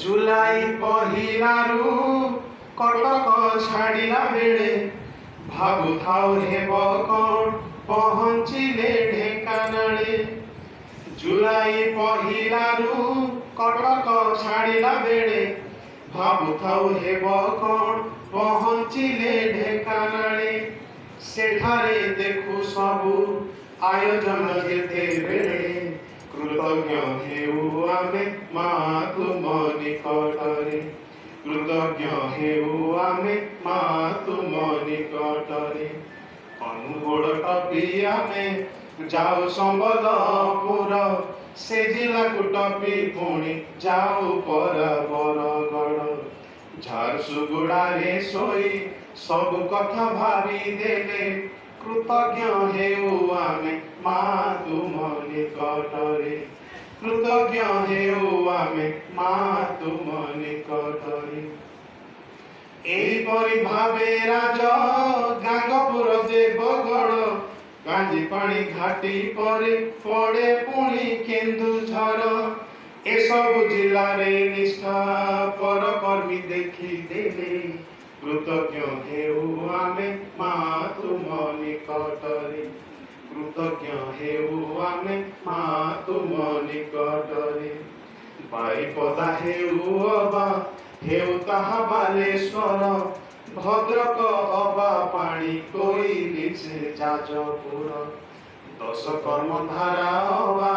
जुलाई पहिलारू कटक छाड़िला बेले भाबुथाउ हेब कौन पहुँचिले ढेंकानाळे। जुलाई पहिलारू कटक छाड़िला बेले भाबुथाउ हेब कौन पहुँचिले ढेंकानाळे। सेठारे देखु सबु आयोजन जेते बेले कृतज्ञ हेउ आमे मा तुम निकटरे। कृतज्ञ हेउ आमे मा तुम निकटरे। अनुगोड़ टपी आमे जाऊ संबलपुर से जिला को टपी पुणी जाऊ पर बरगड़। झारसुगुड़ा रे सोई सब कथा भावी देले कृतज्ञ हेउ आमे मा तुम निकटरे। कृतज्ञ हेउ आमे मा तुम निकटरे। एहिपरि भावे राज गांगपुर देवगढ़ कांजी पानी घाटी परे पड़े पुणी केन्दुझर। एसबु जिला रे निष्ठा पर कर्मी देखी देले कृतज्ञ हेउ आमे मा तुम निकटरे। कृतज्ञ हेउ आमे मा तुम निकटरे। बारिपदा हेउ अबा हेउ ताहा बालेश्वर भद्रक अबा पाणी कोइली से जाजपुर। दश कर्मधारा अबा